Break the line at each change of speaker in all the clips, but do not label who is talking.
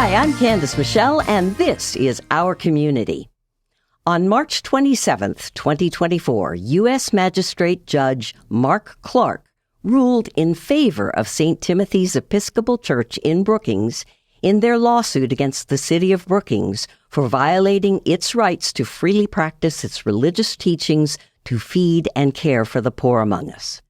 Hi, I'm Candice Michel, and this is Our Community. On March 27th, 2024, U.S. Magistrate Judge Mark Clarke ruled in favor of St. Timothy's Episcopal Church in Brookings in their lawsuit against the city of Brookings for violating its rights to freely practice its religious teachings to feed and care for the poor among us.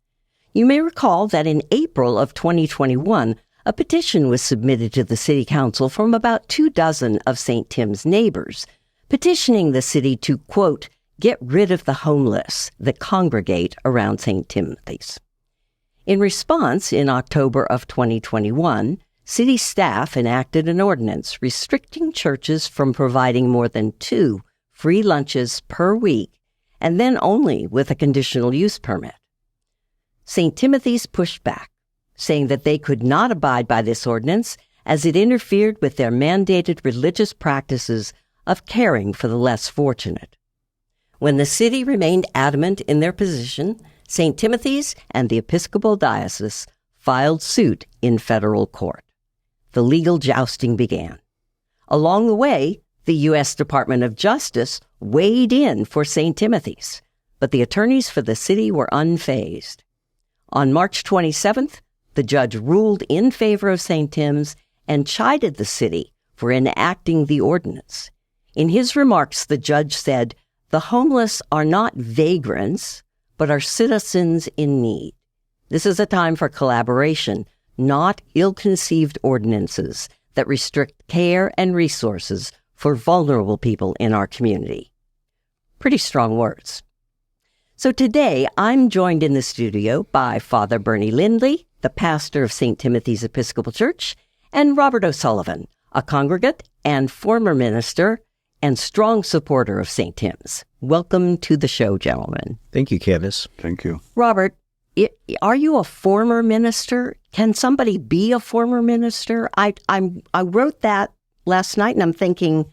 You may recall that in April of 2021, a petition was submitted to the City Council from about 24 of St. Tim's neighbors, petitioning the city to, quote, get rid of the homeless that congregate around St. Timothy's. In response, in October of 2021, city staff enacted an ordinance restricting churches from providing more than 2 free lunches per week, and then only with a conditional use permit. St. Timothy's pushed back, saying that they could not abide by this ordinance as it interfered with their mandated religious practices of caring for the less fortunate. When the city remained adamant in their position, St. Timothy's and the Episcopal Diocese filed suit in federal court. The legal jousting began. Along the way, the U.S. Department of Justice weighed in for St. Timothy's, but the attorneys for the city were unfazed. On March 27th, the judge ruled in favor of St. Tim's and chided the city for enacting the ordinance. In his remarks, the judge said, "The homeless are not vagrants, but are citizens in need. This is a time for collaboration, not ill-conceived ordinances that restrict care and resources for vulnerable people in our community." Pretty strong words. So today, I'm joined in the studio by Father Bernie Lindley, the pastor of St. Timothy's Episcopal Church, and Robert O'Sullivan, a congregant and former minister and strong supporter of St. Tim's. Welcome to the show, gentlemen.
Thank you, Candice.
Thank you.
Robert, are you a former minister? Can somebody be a former minister? I wrote that last night, and I'm thinking,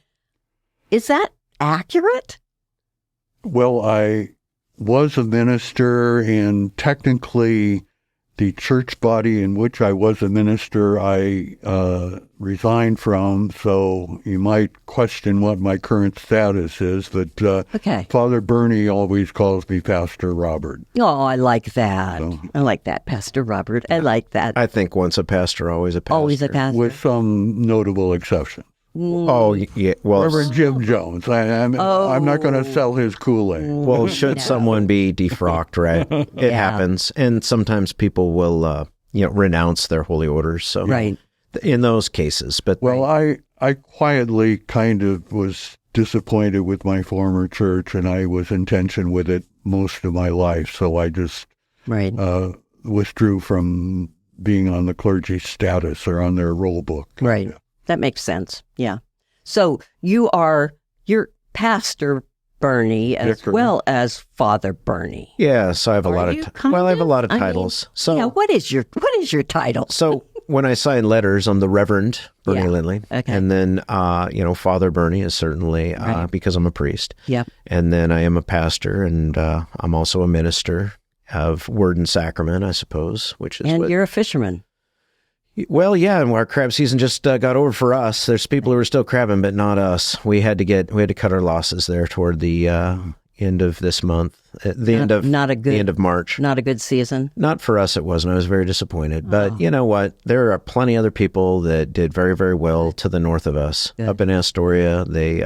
is that accurate?
Well, I was a minister, and technically the church body in which I was a minister, I resigned from, so you might question what my current status is, but
Okay.
Father Bernie always calls me Pastor Robert.
Oh, I like that.
So,
I like that, Pastor Robert. I like that.
I think once a pastor, always a pastor.
Always a pastor.
with some notable exception.
Oh, yeah. Well,
Reverend Jim Jones. I'm not going to sell his Kool-Aid.
well, should someone be defrocked, right? It happens. And sometimes people will, renounce their holy orders. So
Right.
in those cases. But
Well, I quietly kind of was disappointed with my former church, and I was in tension with it most of my life. So I just
Right.
withdrew from being on the clergy status or on their roll book.
Right. That makes sense. Yeah. So you're Pastor Bernie as
Vicar.
well as Father Bernie.
yeah, so I have a lot of I have a lot of
I mean,
titles. So
yeah, what is your title?
So when I sign letters, I'm the Reverend Bernie
Yeah.
Lindley.
Okay.
And then, Father Bernie is certainly
Right.
because I'm a priest.
Yep.
And then I am a pastor, and I'm also a minister of Word and Sacrament, I suppose, which is
And you're a fisherman.
Well, yeah, and our crab season just got over for us. There's people who are still crabbing, but not us. We had to cut our losses there toward the end of this month, the end of March.
Not a good season.
Not for us, it wasn't. I was very disappointed. But you know what? There are plenty of other people that did very, very well to the north of us.
Good.
Up in Astoria, they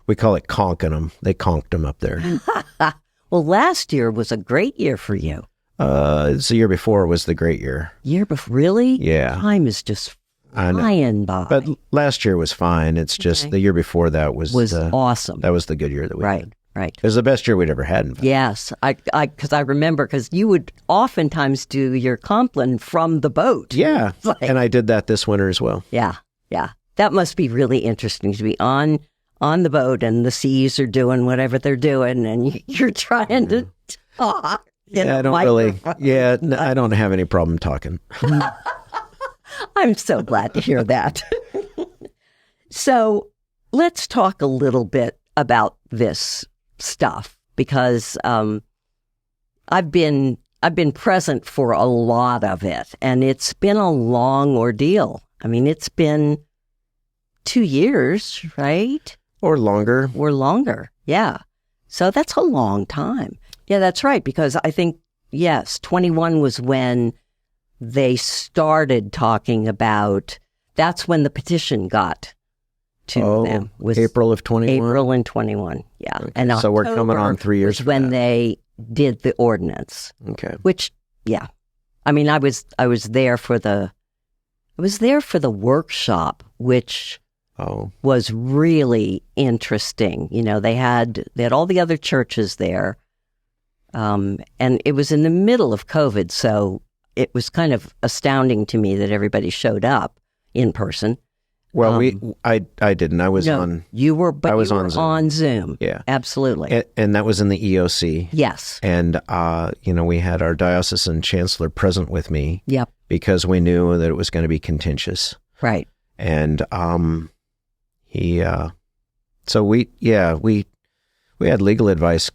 we call it conking them. They conked them up there.
Well, last year was a great year for you.
It's the year before was the great year.
Year before, really?
Yeah.
Time is just
I know.
flying by.
But last year was fine. It's just the year before that was
awesome.
That was the good year that we had.
Right.
It was the best year we'd ever had. In fact.
Yes, because I remember, because you would oftentimes do your Compline from the boat.
Yeah,
Like-
and I did that this winter as well.
Yeah. That must be really interesting to be on the boat, and the seas are doing whatever they're doing, and you're trying to talk.
Yeah, I don't really. Yeah, I don't have any problem talking.
I'm so glad to hear that. So let's talk a little bit about this stuff, because I've been present for a lot of it, and it's been a long ordeal. I mean, it's been 2 years, right?
Or longer.
Or longer, yeah. So that's a long time. Yeah, that's right, because I think, yes, 21 was when they started talking about, that's when the petition got to them. Was
April of 21?
April in 21, yeah.
Okay.
And
so we're coming on 3 years
was when they did the ordinance.
Okay.
Which, yeah. I mean, I was there for the workshop, which was really interesting. You know, they had all the other churches there, and it was in the middle of COVID, so it was kind of astounding to me that everybody showed up in person.
Well, I didn't. I was on.
You were, but
I was
you were
on
Zoom.
Yeah,
absolutely.
And that was in the EOC.
Yes.
And we had our diocesan chancellor present with me.
Yep.
Because we knew that it was going to be contentious.
Right.
And so we had legal advice,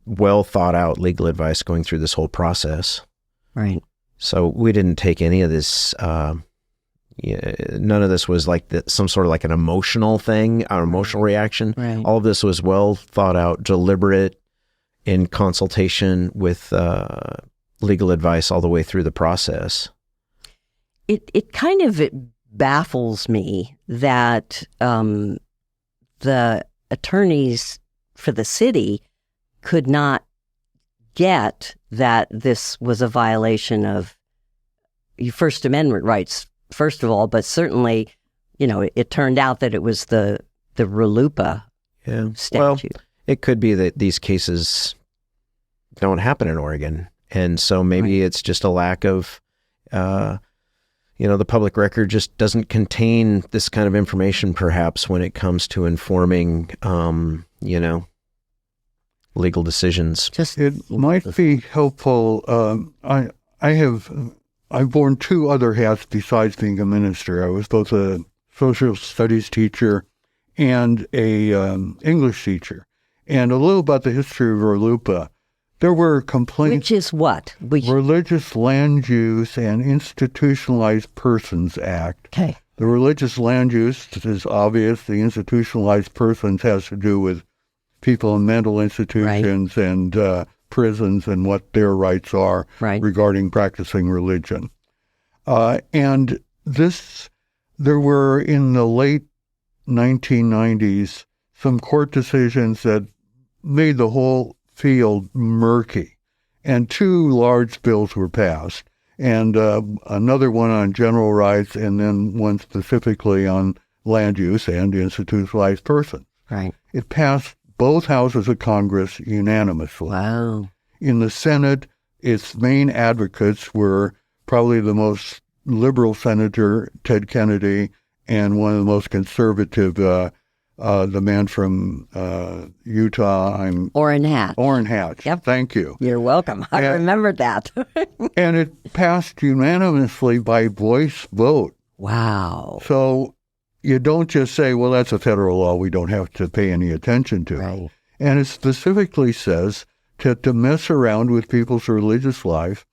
well thought out legal advice going through this whole process.
Right.
So we didn't take any of this. None of this was like some sort of like an emotional thing, or emotional reaction.
Right.
All of this was well thought out, deliberate, in consultation with legal advice all the way through the process.
It kind of baffles me that the attorneys for the city could not get that this was a violation of your First Amendment rights, first of all, but certainly, it turned out that it was the RLUIPA statute.
Well, it could be that these cases don't happen in Oregon. And so maybe it's just a lack of, the public record just doesn't contain this kind of information, perhaps, when it comes to informing, legal decisions.
It might be helpful. I've worn two other hats besides being a minister. I was both a social studies teacher and a English teacher. And a little about the history of RLUIPA. There were complaints.
Which is what?
Religious Land Use and Institutionalized Persons Act.
Okay.
The religious land use is obvious. The institutionalized persons has to do with people in mental institutions and prisons and what their rights are regarding practicing religion. And there were in the late 1990s some court decisions that made the whole field murky, and two large bills were passed, and another one on general rights, and then one specifically on land use and institutionalized persons.
Right.
It passed both houses of Congress unanimously.
Wow. In
the Senate, its main advocates were probably the most liberal Senator Ted Kennedy and one of the most conservative, the man from Utah.
Orrin Hatch.
Orrin Hatch.
Yep.
Thank you.
You're welcome. I remembered that.
And it passed unanimously by voice vote.
Wow.
So you don't just say, well, that's a federal law we don't have to pay any attention to.
Right.
And it specifically says to mess around with people's religious life,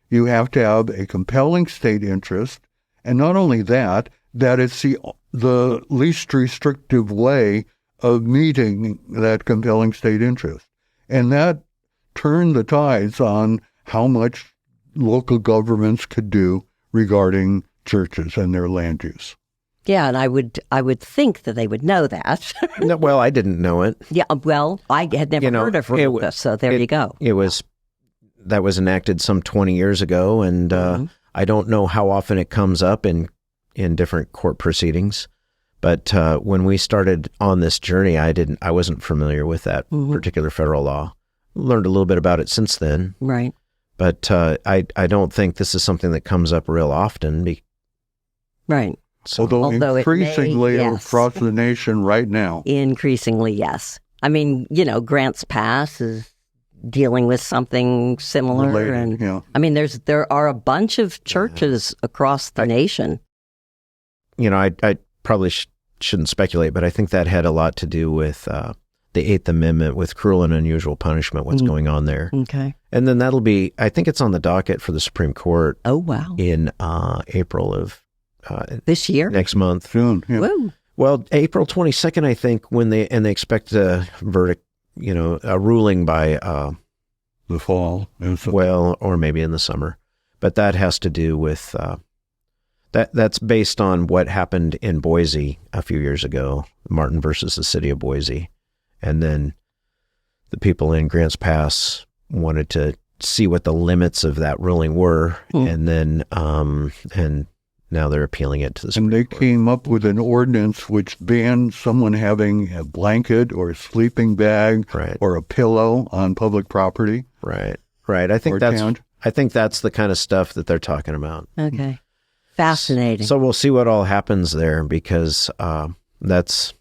you have to have a compelling state interest. And not only that it's the least restrictive way of meeting that compelling state interest. And that turned the tides on how much local governments could do regarding churches and their land use.
Yeah, and I would think that they would know that.
No, well, I didn't know it.
Yeah, well, I had never heard of RLUIPA, so there you go.
That was enacted some 20 years ago, and I don't know how often it comes up in different court proceedings. But when we started on this journey, I wasn't familiar with that particular federal law. Learned a little bit about it since then.
Right.
But I don't think this is something that comes up real often.
Right.
So, although increasingly across the nation right now.
Increasingly, yes. I mean, Grants Pass is dealing with something similar.
Related, yeah.
I mean, there are a bunch of churches across the nation.
I probably shouldn't speculate, but I think that had a lot to do with the Eighth Amendment, with cruel and unusual punishment, what's going on there.
Okay.
And then I think it's on the docket for the Supreme Court.
Oh, wow.
In April of
this year?
Next month.
Soon. Yeah.
Woo.
Well, April 22nd, I think, they expect a verdict, a ruling by
the fall.
Well, or maybe in the summer. But that has to do with that's based on what happened in Boise a few years ago, Martin versus the city of Boise. And then the people in Grants Pass wanted to see what the limits of that ruling were, and then and now they're appealing it to the Supreme
Court. And they came up with an ordinance which banned someone having a blanket or a sleeping bag or a pillow on public property.
Right. I think that's the kind of stuff that they're talking about.
Okay. Fascinating.
So we'll see what all happens there, because that's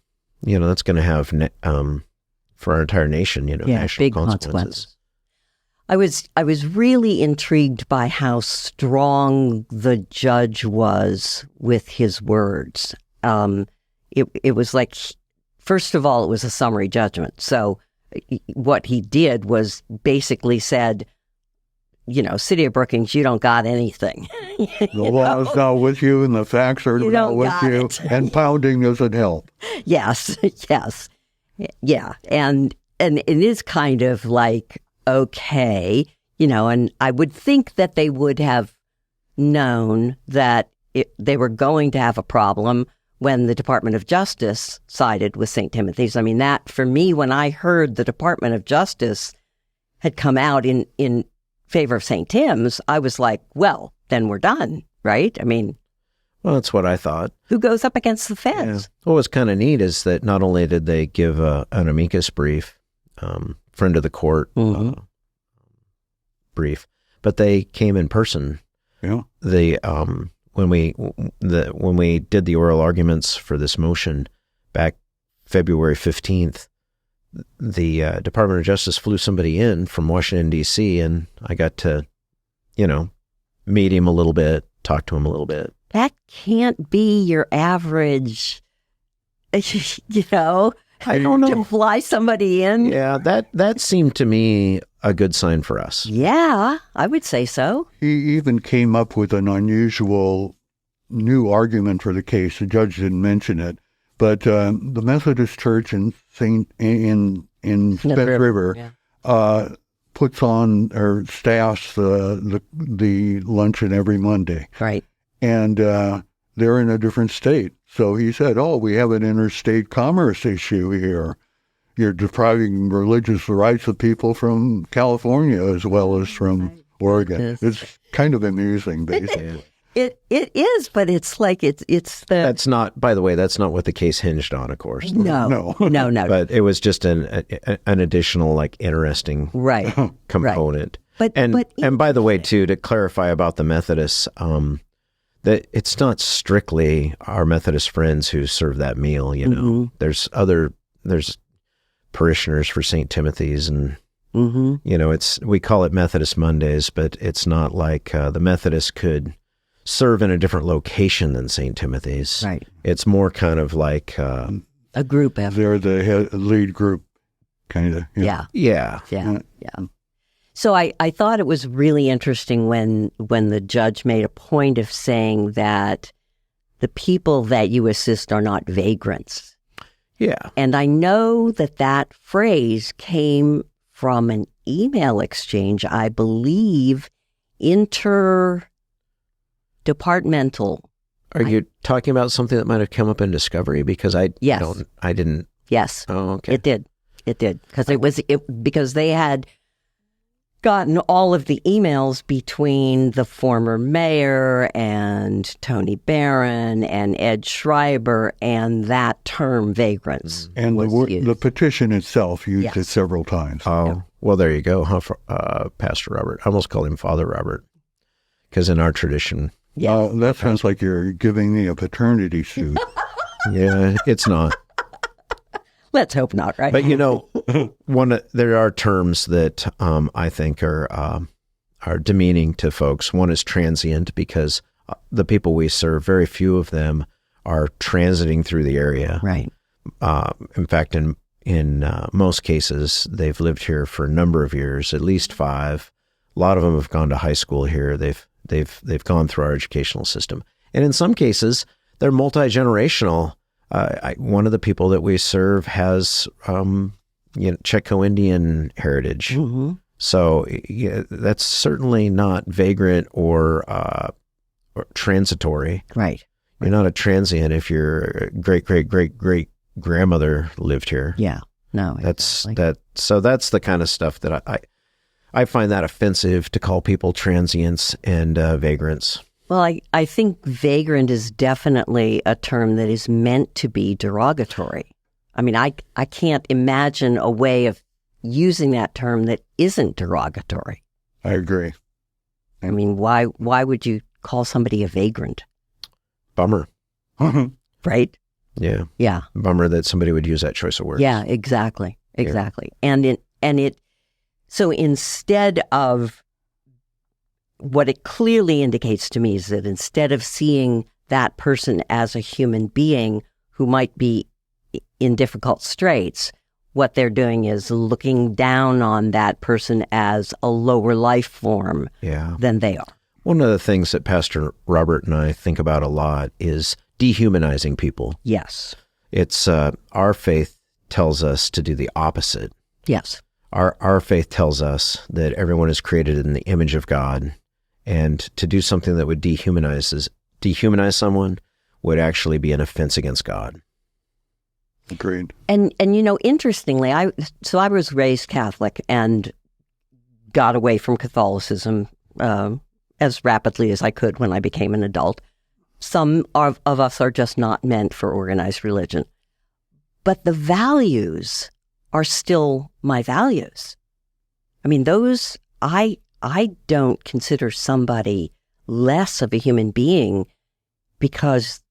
going to have for our entire nation, national
big consequences. I was really intrigued by how strong the judge was with his words. It was like, first of all, it was a summary judgment. So what he did was basically said, City of Brookings, you don't got anything.
The law is not with you, and the facts are not with you, and pounding doesn't help.
Yes. Yeah. And it is kind of like, okay, and I would think that they would have known that they were going to have a problem when the Department of Justice sided with St. Timothy's. I mean, that, for me, when I heard the Department of Justice had come out in favor of St. Tim's, I was like, well, then we're done, right? I mean...
Well, that's what I thought.
Who goes up against the feds?
Yeah. What was kind of neat is that not only did they give an amicus brief, friend of the court brief, but they came in person.
Yeah.
When we did the oral arguments for this motion back February 15th, the Department of Justice flew somebody in from Washington, D.C., and I got to, meet him a little bit, talk to him a little bit.
That can't be your average,
I don't know.
To fly somebody in.
Yeah, that seemed to me a good sign for us.
Yeah, I would say so.
He even came up with an unusual new argument for the case. The judge didn't mention it, but the Methodist Church in Smith River puts on or staffs the luncheon every Monday.
Right.
And they're in a different state. So he said, we have an interstate commerce issue here. You're depriving religious rights of people from California as well as from Oregon. It's kind of amusing, basically.
It is, but it's like it's the...
That's not, by the way, that's not what the case hinged on, of course.
No.
But it was just an additional, interesting component.
Right.
And by the way, too, to clarify about the Methodists, that it's not strictly our Methodist friends who serve that meal, There's parishioners for St. Timothy's, and we call it Methodist Mondays, but it's not like the Methodists could serve in a different location than St. Timothy's.
Right.
It's more kind of like
a group effort.
They're the lead group, kind of.
Yeah. So I thought it was really interesting when the judge made a point of saying that the people that you assist are not vagrants.
Yeah.
And I know that phrase came from an email exchange, I believe, interdepartmental.
Are you talking about something that might have come up in discovery? Because I didn't.
Yes.
Oh, okay.
It did. Because they had gotten all of the emails between the former mayor and Tony Barron and Ed Schreiber, and that term vagrants.
And the petition itself used it several times.
Oh, well, there you go, Pastor Robert. I almost called him Father Robert, because in our tradition.
That sounds like you're giving me a paternity suit.
Yeah, it's not.
Let's hope not, right?
But there are terms that I think are demeaning to folks. One is transient, because the people we serve, very few of them are transiting through the area.
Right.
In fact, in most cases, they've lived here for a number of years, at least 5. A lot of them have gone to high school here. They've gone through our educational system, And in some cases, they're multi-generational. One of the people that we serve has Czech-Indian heritage. Mm-hmm. So that's certainly not vagrant or transitory.
Right.
You're not a transient if your great-great-great-great-grandmother lived here.
Yeah. No. Exactly.
So that's the kind of stuff that I find that offensive to call people transients and vagrants.
Well, I think vagrant is definitely a term that is meant to be derogatory. I mean, I can't imagine a way of using that term that isn't derogatory.
I agree.
I mean, why would you call somebody a vagrant?
Bummer.
Right?
Yeah.
Yeah.
Bummer that somebody would use that choice of words.
Yeah, exactly. Exactly. Yeah. So instead of, what it clearly indicates to me is that instead of seeing that person as a human being who might be in difficult straits, what they're doing is looking down on that person as a lower life form than they are.
One of the things that Pastor Robert and I think about a lot is dehumanizing people.
Yes.
It's our faith tells us to do the opposite.
Yes.
Our faith tells us that everyone is created in the image of God, and to do something that would dehumanize someone would actually be an offense against God.
Agreed.
And interestingly, I was raised Catholic and got away from Catholicism as rapidly as I could when I became an adult. Some of us are just not meant for organized religion. But the values are still my values. I mean, those, I don't consider somebody less of a human being because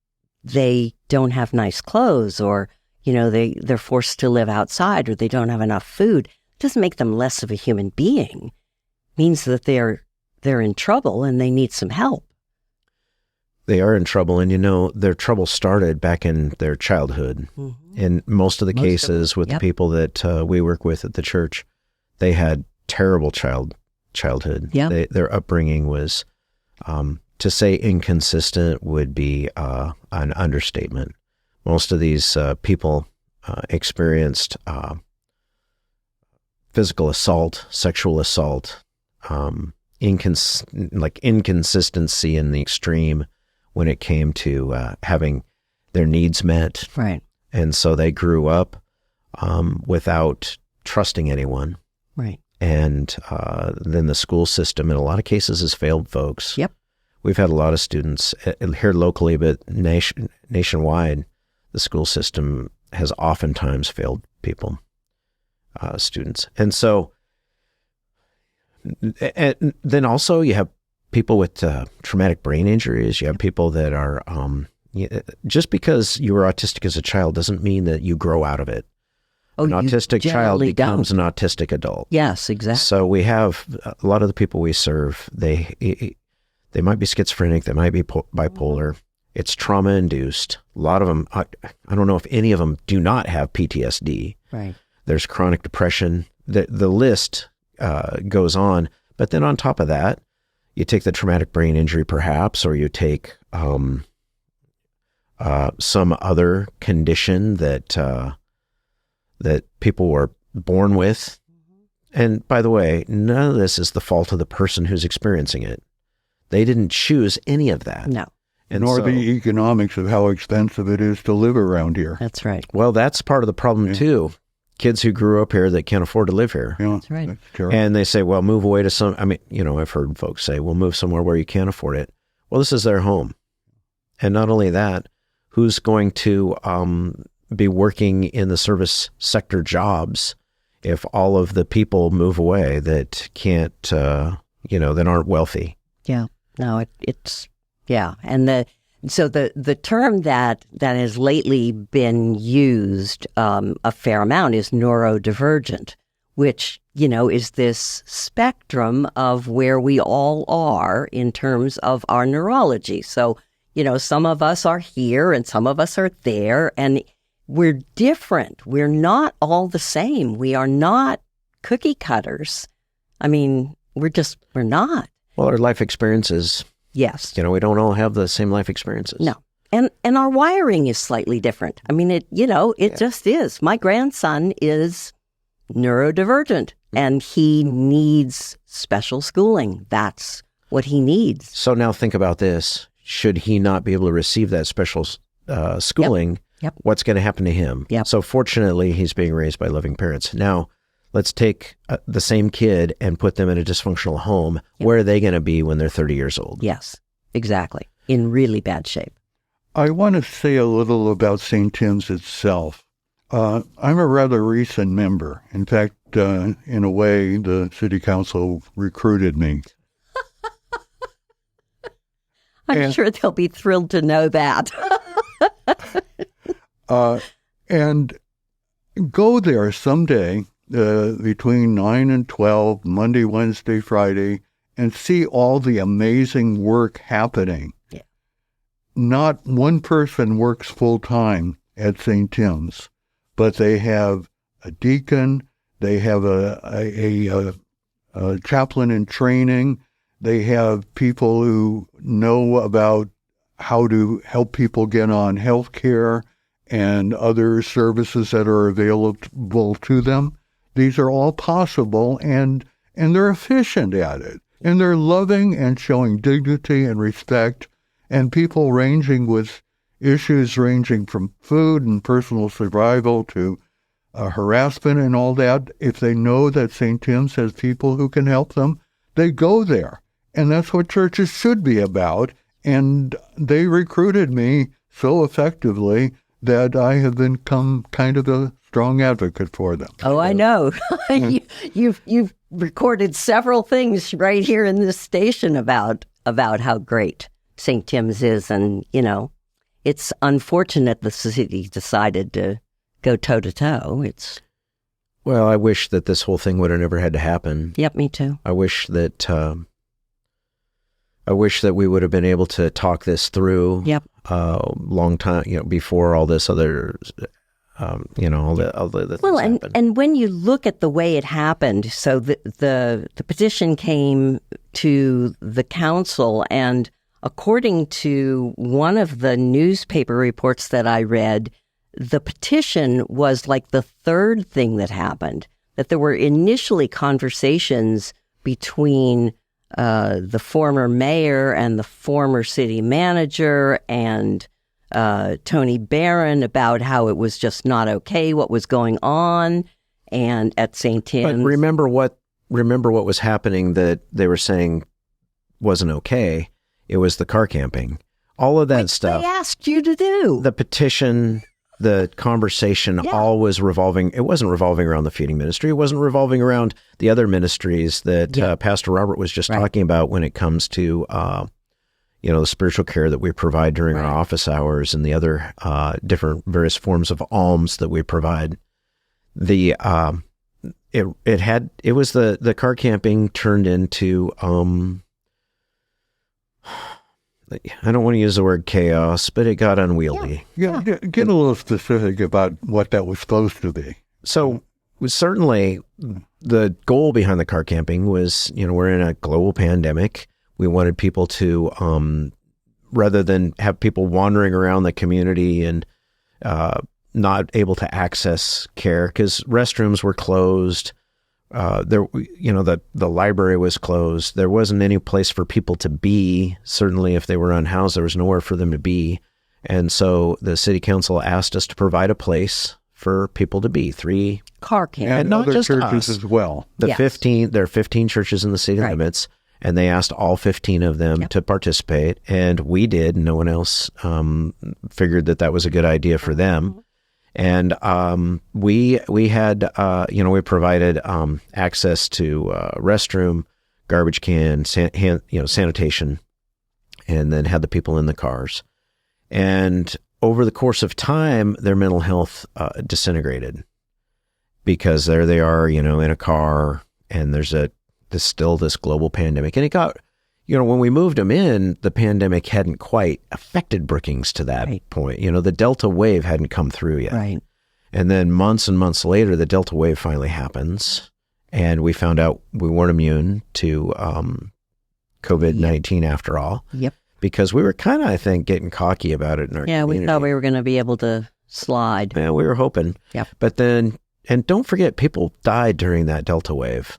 they don't have nice clothes, or, they're forced to live outside, or they don't have enough food. It doesn't make them less of a human being. It means that they're in trouble and they need some help.
They are in trouble, and their trouble started back in their childhood. Mm-hmm. In most of the cases with the people that we work with at the church, they had terrible childhood.
Yep.
Their upbringing was, to say inconsistent would be an understatement. Most of these people experienced physical assault, sexual assault, inconsistency in the extreme when it came to having their needs met.
Right.
And so they grew up without trusting anyone.
Right.
And then the school system, in a lot of cases, has failed folks.
Yep.
We've had a lot of students here locally, but nationwide, the school system has oftentimes failed people, students. And so, and then also you have people with traumatic brain injuries. You have people that are, just because you were autistic as a child doesn't mean that you grow out of it. An autistic child becomes an autistic adult.
Yes, exactly.
So we have a lot of the people we serve, they might be schizophrenic, they might be bipolar. It's trauma-induced. A lot of them, I don't know if any of them do not have PTSD.
Right.
There's chronic depression. The list goes on. But then on top of that, you take the traumatic brain injury perhaps, or you take some other condition that people were born with. And by the way, none of this is the fault of the person who's experiencing it. They didn't choose any of that.
No.
And nor the economics of how expensive it is to live around here.
That's right.
Well, that's part of the problem too. Kids who grew up here that can't afford to live here.
Yeah,
that's right.
That's true.
And they say, well, move away to some, I've heard folks say, well, move somewhere where you can't afford it. Well, this is their home. And not only that, who's going to be working in the service sector jobs if all of the people move away that can't, that aren't wealthy?
Yeah. No, it's. Yeah, and so the term that has lately been used a fair amount is neurodivergent, which is this spectrum of where we all are in terms of our neurology. So some of us are here and some of us are there, and we're different. We're not all the same. We are not cookie cutters. I mean, we're not.
Well, our life experiences
Yes.
We don't all have the same life experiences.
No. And our wiring is slightly different. I mean, it just is. My grandson is neurodivergent, and he needs special schooling. That's what he needs.
So now think about this. Should he not be able to receive that special schooling,
Yep.
What's going to happen to him?
Yep.
So fortunately, he's being raised by loving parents. Now, let's take the same kid and put them in a dysfunctional home.
Yep.
Where are they going to be when they're 30 years old?
Yes, exactly. In really bad shape.
I want to say a little about St. Tim's itself. I'm a rather recent member. In fact, in a way, the city council recruited me.
I'm sure they'll be thrilled to know that.
And go there someday between 9 and 12, Monday, Wednesday, Friday, and see all the amazing work happening.
Yeah.
Not one person works full-time at St. Tim's, but they have a deacon, they have a chaplain in training, they have people who know about how to help people get on health care and other services that are available to them. These are all possible, and they're efficient at it. And they're loving and showing dignity and respect, and people ranging with issues ranging from food and personal survival to harassment and all that. If they know that St. Tim's has people who can help them, they go there. And that's what churches should be about. And they recruited me so effectively that I have become kind of a strong advocate for them.
Oh, I know. You've recorded several things right here in this station about how great St. Tim's is, and it's unfortunate the city decided to go toe to toe.
Well, I wish that this whole thing would have never had to happen.
Yep, me too.
I wish that we would have been able to talk this through.
Yep.
Long time, before all this other, all the
well,
things
and when you look at the way it happened, so the petition came to the council, and according to one of the newspaper reports that I read, the petition was like the third thing that happened. That there were initially conversations between the former mayor and the former city manager and Tony Barron about how it was just not okay what was going on, and at St. Tim's.
But remember what was happening that they were saying wasn't okay. It was the car camping, all of that stuff.
They asked you to do
the petition. The conversation all was revolving. It wasn't revolving around the feeding ministry. It wasn't revolving around the other ministries that Pastor Robert was just talking about when it comes to, the spiritual care that we provide during our office hours and the other different various forms of alms that we provide. The it was the car camping turned into I don't want to use the word chaos, but it got unwieldy.
Yeah. Get a little specific about what that was supposed to be.
So certainly the goal behind the car camping was, we're in a global pandemic. We wanted people to, rather than have people wandering around the community and not able to access care because restrooms were closed. The library was closed. There wasn't any place for people to be. Certainly if they were unhoused, there was nowhere for them to be. And so the city council asked us to provide a place for people to be. 3
car camp.
And
not
other
just
churches
us.
as well.
There are 15 churches in the city limits, and they asked all 15 of them to participate. And we did. No one else figured that was a good idea for them. And we had we provided access to restroom, garbage can, sanitation, and then had the people in the cars. And over the course of time, their mental health disintegrated because there they are, in a car, and there's still this global pandemic, and it got. When we moved them in, the pandemic hadn't quite affected Brookings to that point. The Delta wave hadn't come through yet.
Right.
And then months and months later, the Delta wave finally happens. And we found out we weren't immune to COVID-19 after all.
Yep.
Because we were kind of, I think, getting cocky about it in our community.
We thought we were going to be able to slide.
Yeah, we were hoping.
Yep.
But then, and don't forget, people died during that Delta wave.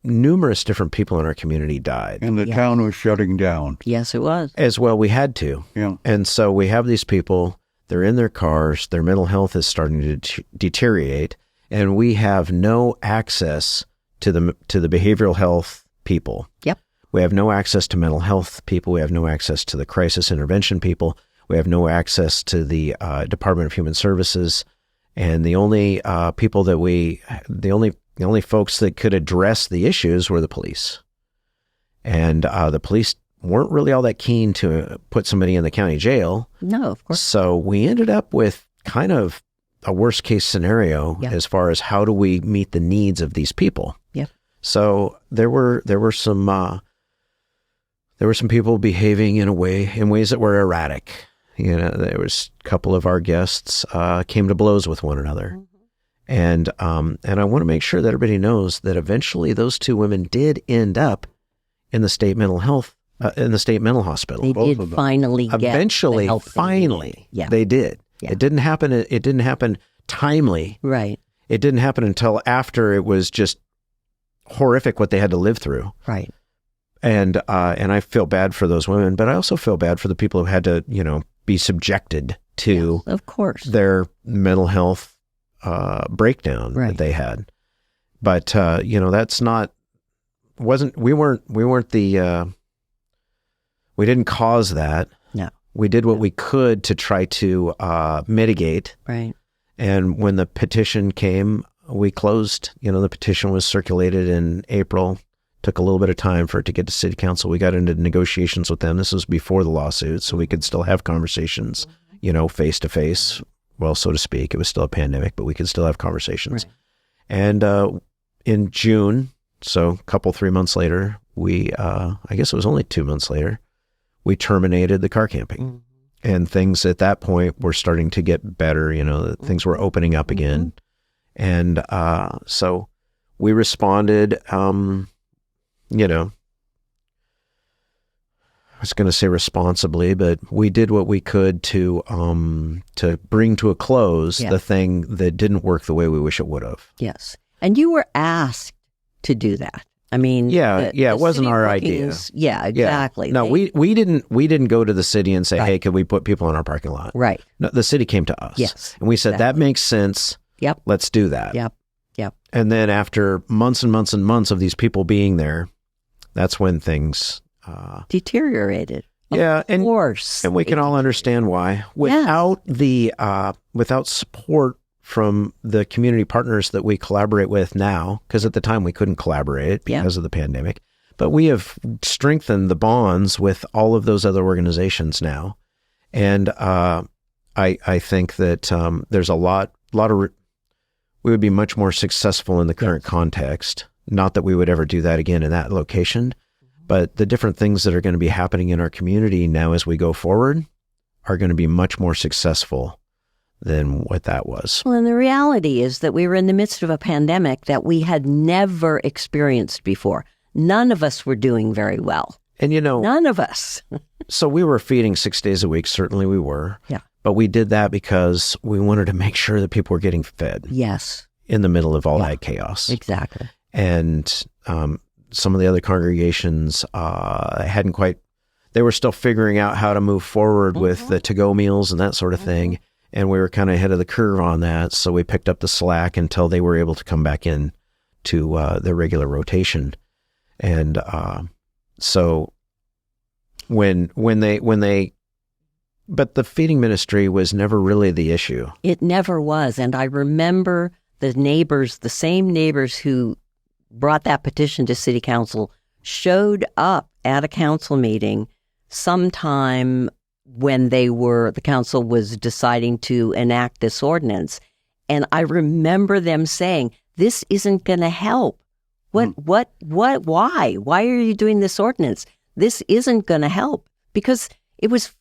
Numerous different people in our community died.
And the town was shutting down.
Yes, it was.
As well, we had to.
Yeah.
And so we have these people, they're in their cars, their mental health is starting to deteriorate, and we have no access to the behavioral health people.
Yep.
We have no access to mental health people. We have no access to the crisis intervention people. We have no access to the Department of Human Services. And the only people that the only folks that could address the issues were the police. And the police weren't really all that keen to put somebody in the county jail.
No, of course.
So we ended up with kind of a worst case scenario as far as how do we meet the needs of these people.
Yep.
So there were some people behaving in ways that were erratic. There was a couple of our guests came to blows with one another. Mm-hmm. And I want to make sure that everybody knows that eventually those two women did end up in the state mental health in the state mental hospital.
They did finally get
eventually,
the help
finally,
yeah.
They did.
Yeah.
It didn't happen timely.
Right.
It didn't happen until after it was just horrific what they had to live through.
Right.
And I feel bad for those women, but I also feel bad for the people who had to, be subjected to
of course
their mental health breakdown that they had. But that's not we didn't cause that.
No.
We did what we could to try to mitigate.
Right.
And when the petition came, we closed. The petition was circulated in April. Took a little bit of time for it to get to city council. We got into negotiations with them. This was before the lawsuit, so we could still have conversations, face to face. Well, so to speak. It was still a pandemic, but we could still have conversations. Right. And in June, so 3 months later, we, I guess it was only 2 months later, we terminated the car camping. Mm-hmm. And things at that point were starting to get better. Things were opening up again. And so we responded, I was going to say responsibly, but we did what we could to bring to a close the thing that didn't work the way we wish it would have.
Yes. And you were asked to do that. I mean,
it wasn't our idea.
Yeah, exactly.
No, we didn't go to the city and say, hey, could we put people in our parking lot?
Right.
No, the city came to us.
Yes.
And we said, that makes sense.
Yep.
Let's do that.
Yep.
And then after months and months and months of these people being there, that's when things
deteriorated.
Of
course.
And we can all understand why. Without without support from the community partners that we collaborate with now, because at the time we couldn't collaborate because of the pandemic, but we have strengthened the bonds with all of those other organizations now. And I think that there's a lot of we would be much more successful in the current context. Not that we would ever do that again in that location, but the different things that are going to be happening in our community now as we go forward are going to be much more successful than what that was.
Well, and the reality is that we were in the midst of a pandemic that we had never experienced before. None of us were doing very well.
And
none of us.
So we were feeding 6 days a week. Certainly we were.
Yeah.
But we did that because we wanted to make sure that people were getting fed.
Yes.
In the middle of all that chaos.
Exactly.
And some of the other congregations they were still figuring out how to move forward with the to-go meals and that sort of thing. And we were kind of ahead of the curve on that. So we picked up the slack until they were able to come back in to their regular rotation. And so but the feeding ministry was never really the issue.
It never was. And I remember the same neighbors who brought that petition to city council showed up at a council meeting sometime when the council was deciding to enact this ordinance. And I remember them saying, this isn't going to help. Why? Why are you doing this ordinance? This isn't going to help because it was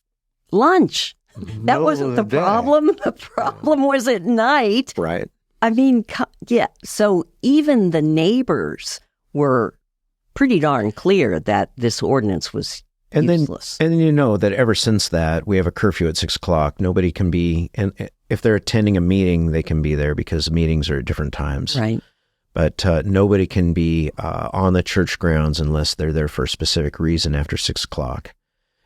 lunch. That wasn't the problem. The problem was at night.
Right.
I mean, So even the neighbors were pretty darn clear that this ordinance was useless.
And then you know that ever since that, we have a curfew at 6 o'clock. Nobody can be, and if they're attending a meeting, they can be there because meetings are at different times.
Right.
But nobody can be on the church grounds unless they're there for a specific reason after 6 o'clock.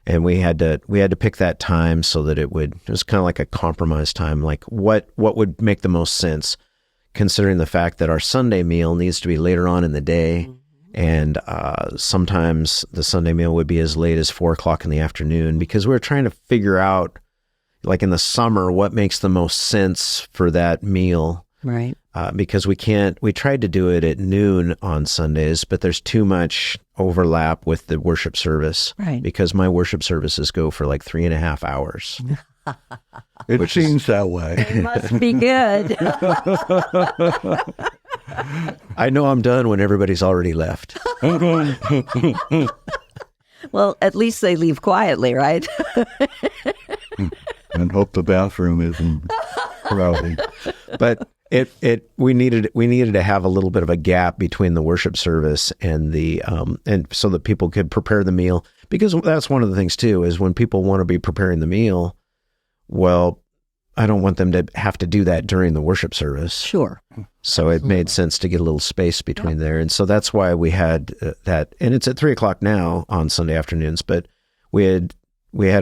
And we had to pick that time so that it was kind of like a compromise time, like what would make the most sense, considering the fact that our Sunday meal needs to be later on in the day. Mm-hmm. And sometimes the Sunday meal would be as late as 4 o'clock in the afternoon, because we're trying to figure out, like in the summer, what makes the most sense for that meal.
Right.
Because we tried to do it at noon on Sundays, but there's too much overlap with the worship service.
Right. Because
my worship services go for like 3.5 hours.
It seems that way.
It must be good.
I know I'm done when everybody's already left.
Well, at least they leave quietly, right?
And hope the bathroom isn't crowded.
But we needed to have a little bit of a gap between the worship service and and so that people could prepare the meal, because that's one of the things too, is when people want to be preparing the meal, well, I don't want them to have to do that during the worship service.
Sure.
So it made sense to get a little space between there. And so that's why we had that. And it's at 3 o'clock now on Sunday afternoons, but we had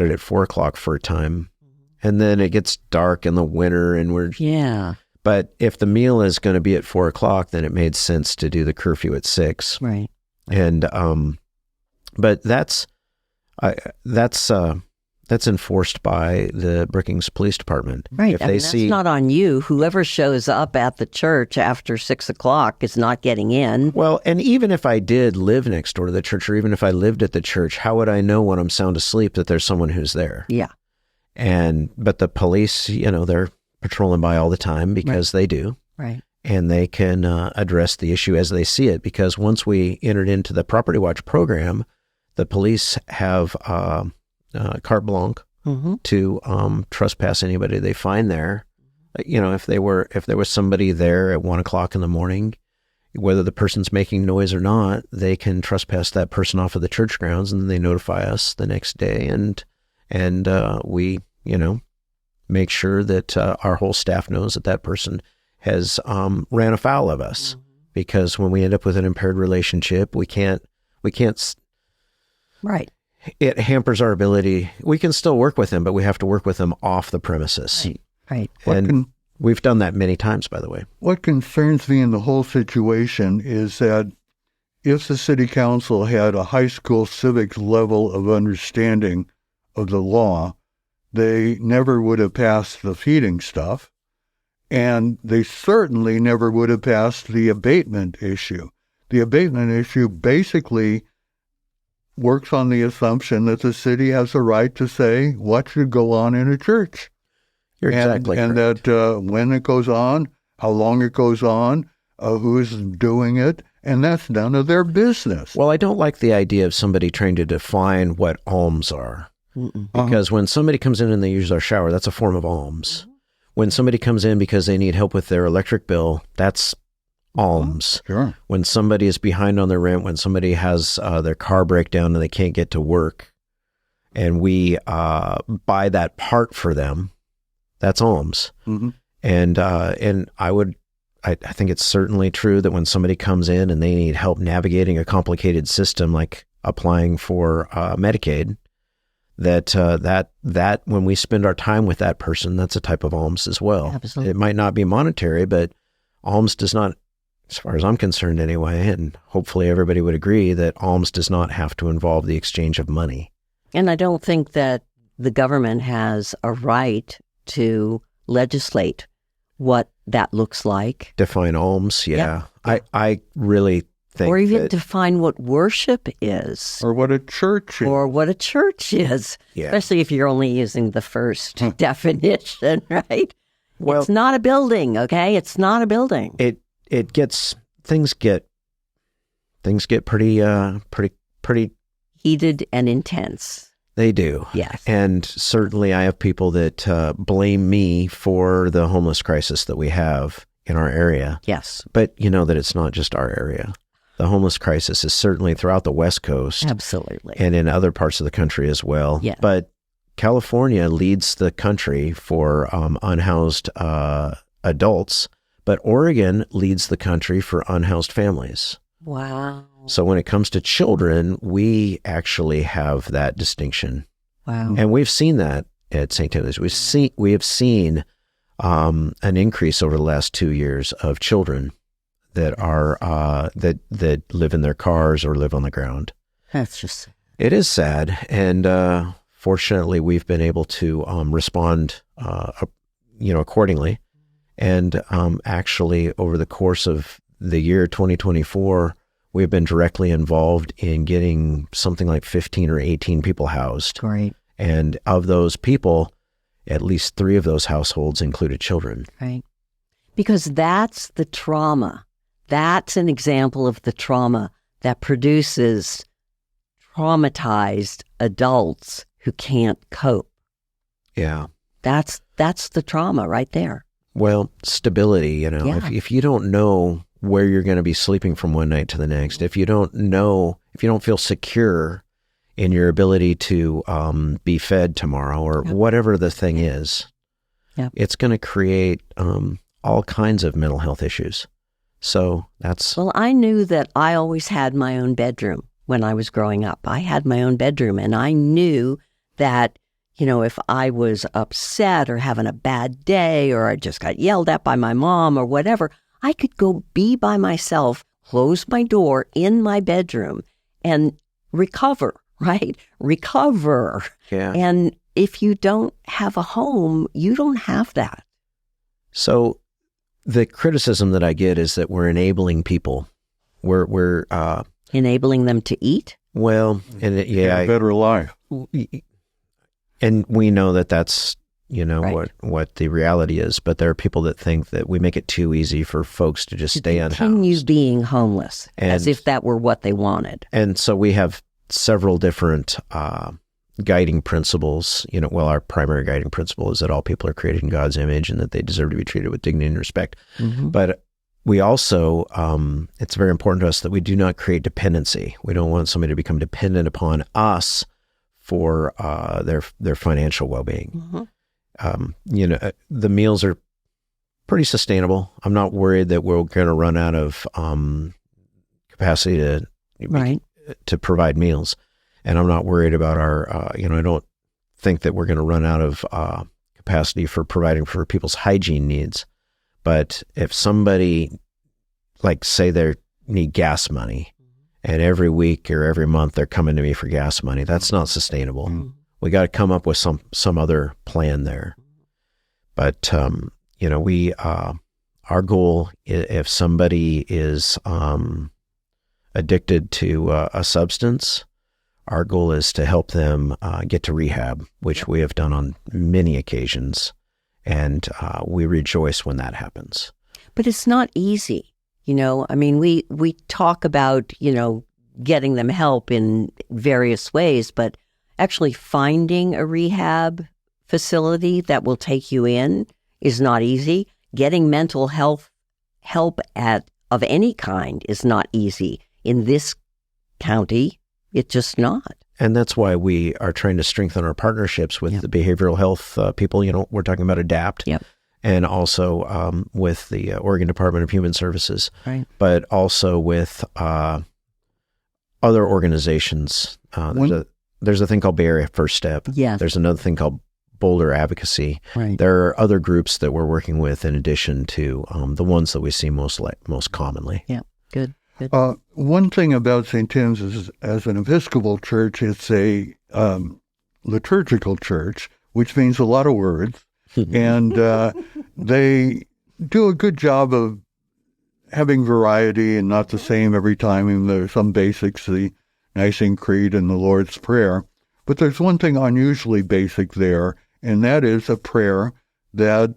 it at 4 o'clock for a time. And then it gets dark in the winter and
yeah.
But if the meal is going to be at 4 o'clock, then it made sense to do the curfew at 6.
Right.
And, but that's enforced by the Brookings Police Department.
Right.
If
that's not on you. Whoever shows up at the church after 6 o'clock is not getting in.
Well, and even if I did live next door to the church, or even if I lived at the church, how would I know when I'm sound asleep that there's someone who's there?
Yeah.
But the police, they're patrolling by all the time because they do.
Right.
And they can address the issue as they see it, because once we entered into the Property Watch program, the police have carte blanche to trespass anybody they find there. If there was somebody there at 1 o'clock in the morning, whether the person's making noise or not, they can trespass that person off of the church grounds, and then they notify us the next day, and we make sure that our whole staff knows that person has ran afoul of us. Because when we end up with an impaired relationship, we can't.
Right.
It hampers our ability. We can still work with them, but we have to work with them off the premises.
Right.
And we've done that many times, by the way.
What concerns me in the whole situation is that if the city council had a high school civics level of understanding of the law, they never would have passed the feeding stuff, and they certainly never would have passed the abatement issue. The abatement issue basically works on the assumption that the city has a right to say what should go on in a church.
You're exactly correct.
And that when it goes on, how long it goes on, who's doing it, and that's none of their business.
Well, I don't like the idea of somebody trying to define what alms are. Because when somebody comes in and they use our shower, that's a form of alms. When somebody comes in because they need help with their electric bill, that's alms.
Sure.
When somebody is behind on their rent, when somebody has their car break down and they can't get to work, and we buy that part for them, that's alms. And I think it's certainly true that when somebody comes in and they need help navigating a complicated system like applying for Medicaid, that when we spend our time with that person, that's a type of alms as well.
Absolutely.
It might not be monetary, but alms does not, as far as I'm concerned anyway, and hopefully everybody would agree, that alms does not have to involve the exchange of money.
And I don't think that the government has a right to legislate what that looks like.
Define alms, yeah. I really think
or even define what worship is.
Or what a church is.
Or what a church is.
Yeah.
Especially if you're only using the first definition, right?
Well,
it's not a building, okay? It's not a building.
Things get pretty
heated and intense.
They do.
Yes.
And certainly I have people that blame me for the homeless crisis that we have in our area.
Yes.
But you know that it's not just our area. The homeless crisis is certainly throughout the West Coast.
Absolutely.
And in other parts of the country as well.
Yeah.
But California leads the country for unhoused adults, but Oregon leads the country for unhoused families.
Wow.
So when it comes to children, we actually have that distinction.
Wow.
And we've seen that at St. Timothy's. We have seen an increase over the last 2 years of children that are that live in their cars or live on the ground.
That's just sad.
It is sad, and fortunately, we've been able to respond, accordingly. And actually, over the course of the year 2024, we've been directly involved in getting something like 15 or 18 people housed.
Great.
And of those people, at least 3 of those households included children.
Right. Because that's the trauma. That's an example of the trauma that produces traumatized adults who can't cope.
Yeah.
That's the trauma right there.
Well, stability,
Yeah.
if you don't know where you're going to be sleeping from one night to the next, if you don't feel secure in your ability to be fed tomorrow or whatever the thing is, it's going to create all kinds of mental health issues. So that's...
Well, I knew that I always had my own bedroom when I was growing up. I had my own bedroom, and I knew that, if I was upset or having a bad day or I just got yelled at by my mom or whatever, I could go be by myself, close my door in my bedroom and recover, right? Recover.
Yeah.
And if you don't have a home, you don't have that.
So the criticism that I get is that we're enabling people. We're
enabling them to eat?
Well, and
a better life.
And we know that that's,
Right.
what the reality is. But there are people that think that we make it too easy for folks to just stay unhoused.
Continue being homeless, as if that were what they wanted.
And so we have several different guiding principles. Our primary guiding principle is that all people are created in God's image and that they deserve to be treated with dignity and respect.
Mm-hmm.
But we also, it's very important to us that we do not create dependency. We don't want somebody to become dependent upon us for their financial well-being.
Mm-hmm.
The meals are pretty sustainable. I'm not worried that we're going to run out of capacity to provide meals. And I'm not worried about our, I don't think that we're going to run out of capacity for providing for people's hygiene needs. But if somebody, say they need gas money, and every week or every month they're coming to me for gas money, that's not sustainable.
Mm-hmm.
We got to come up with some other plan there. But, our goal, if somebody is addicted to a substance, our goal is to help them get to rehab, which we have done on many occasions. And we rejoice when that happens.
But it's not easy. We talk about, getting them help in various ways, but actually finding a rehab facility that will take you in is not easy. Getting mental health help of any kind is not easy. In this county, it's just not.
And that's why we are trying to strengthen our partnerships with the behavioral health people. We're talking about ADAPT.
Yep.
And also with the Oregon Department of Human Services. Right. But also with other organizations. There's a thing called Bay Area First Step.
Yeah.
There's another thing called Boulder Advocacy.
Right.
There are other groups that we're working with in addition to the ones that we see most commonly.
Yeah, good.
One thing about St. Tim's is, as an Episcopal church, it's a liturgical church, which means a lot of words. And they do a good job of having variety and not the same every time. I mean, there's some basics, the Nicene Creed and the Lord's Prayer. But there's one thing unusually basic there, and that is a prayer that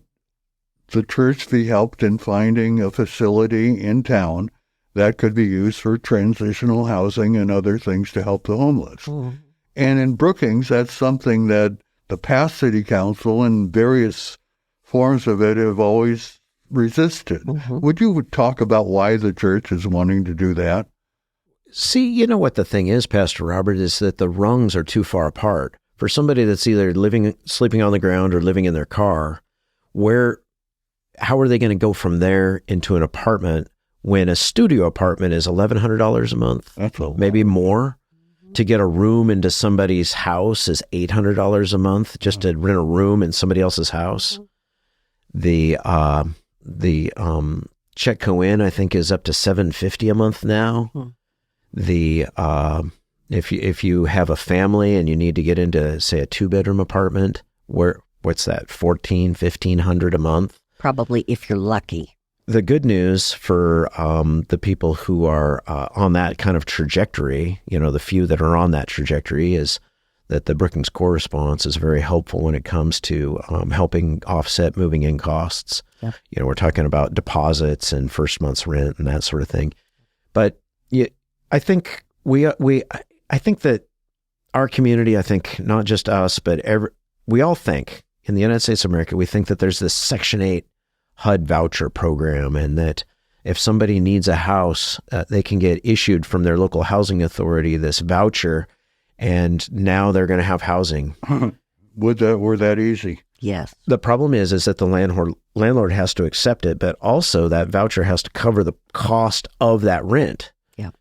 the church be helped in finding a facility in town that could be used for transitional housing and other things to help the homeless. Mm. And in Brookings, that's something that the past city council and various forms of it have always resisted. Mm-hmm. Would you talk about why the church is wanting to do that?
See, you know what the thing is, Pastor Robert, is that the rungs are too far apart. For somebody that's either sleeping on the ground or living in their car, how are they going to go from there into an apartment when a studio apartment is $1,100 a month?
That's a lot.
Maybe more. To get a room into somebody's house is $800 a month just to rent a room in somebody else's house. The check co-in, I think, is up to $750 a month now. If you have a family and you need to get into, say, a 2-bedroom apartment, what's that, $1,500 a month?
Probably, if you're lucky.
The good news for the people who are on that kind of trajectory, the few that are on that trajectory, is that the Brookings Core Response is very helpful when it comes to helping offset moving in costs.
Yep.
We're talking about deposits and first month's rent and that sort of thing. But I think I think that our community, I think not just us, but we all think in the United States of America, we think that there's this Section 8 HUD voucher program, and that if somebody needs a house, they can get issued from their local housing authority this voucher, and now they're going to have housing.
Were that easy?
Yes.
The problem is that the landlord has to accept it, but also that voucher has to cover the cost of that rent.
Yeah.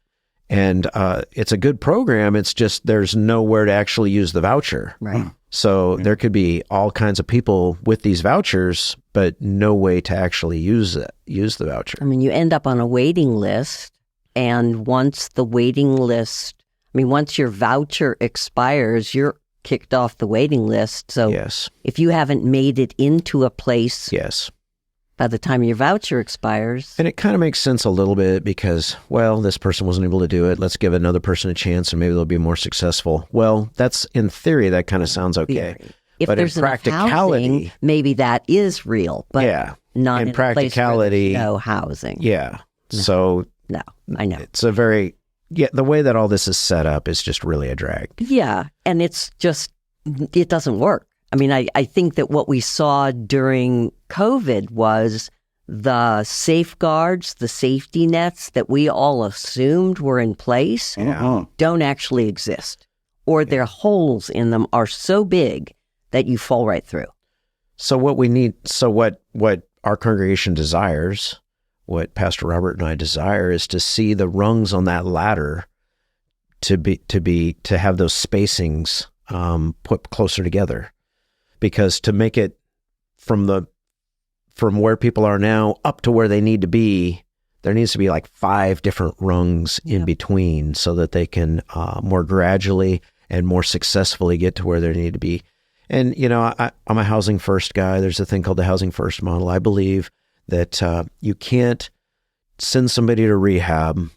And it's a good program. It's just there's nowhere to actually use the voucher.
Right.
So there could be all kinds of people with these vouchers, but no way to actually use the voucher.
I mean, you end up on a waiting list, and once your voucher expires, you're kicked off the waiting list. So
yes.
If you haven't made it into a place
yes.
by the time your voucher expires.
And it kind of makes sense a little bit because, well, this person wasn't able to do it. Let's give another person a chance and maybe they'll be more successful. Well, that's in theory, that kind of sounds okay.
If
but
there's
in practicality,
housing, maybe that is real, but not in
practicality,
a place where there's no housing.
Yeah.
No.
So
no, I know.
It's the way that all this is set up is just really a drag.
Yeah. And it doesn't work. I mean, I think that what we saw during COVID was the safeguards, the safety nets that we all assumed were in place don't actually exist, or their holes in them are so big that you fall right through.
So what our congregation desires, what Pastor Robert and I desire, is to see the rungs on that ladder to have those spacings put closer together. Because to make it from where people are now up to where they need to be, there needs to be like 5 different rungs in between so that they can more gradually and more successfully get to where they need to be. And, I'm a housing first guy. There's a thing called the housing first model. I believe that you can't send somebody to rehab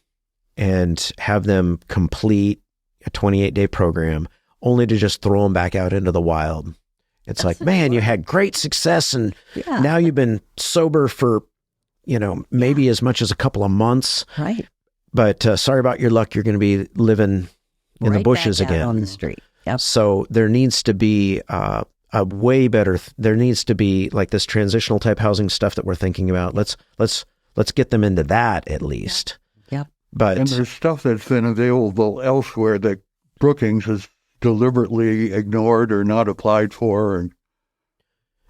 and have them complete a 28-day program only to just throw them back out into the wild. It's like, man, you had great success and now you've been sober for, maybe as much as a couple of months.
Right.
But sorry about your luck. You're going to be living in the bushes
back out
again.
on the street. Yep.
So there needs to be a way better, there needs to be like this transitional type housing stuff that we're thinking about. Let's get them into that at least.
Yep.
And there's stuff that's been available elsewhere that Brookings has deliberately ignored or not applied for.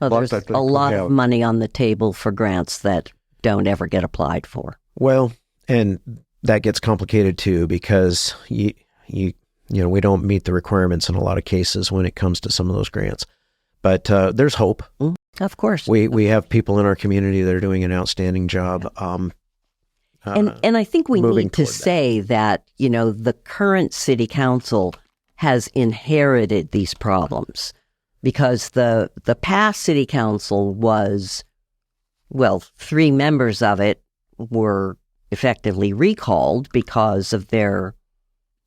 There's a lot of money on the table for grants that don't ever get applied for.
Well, and that gets complicated too because we don't meet the requirements in a lot of cases when it comes to some of those grants. But there's hope.
Of course.
We have people in our community that are doing an outstanding job.
And I think we need to say that, the current city council has inherited these problems because the past city council was, 3 members of it were effectively recalled because of their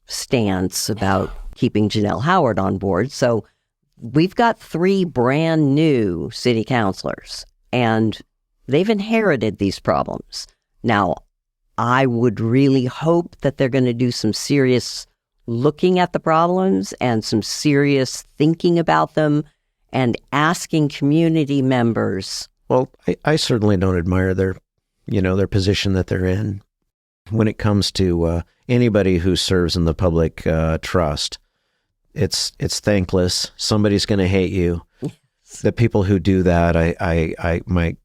stance about keeping Janelle Howard on board. So we've got 3 brand new city councilors and they've inherited these problems. Now, I would really hope that they're going to do some serious looking at the problems and some serious thinking about them and asking community members.
Well, I certainly don't admire their position that they're in. when it comes to anybody who serves in the public trust, it's thankless. Somebody's going to hate you. The people who do that, I'm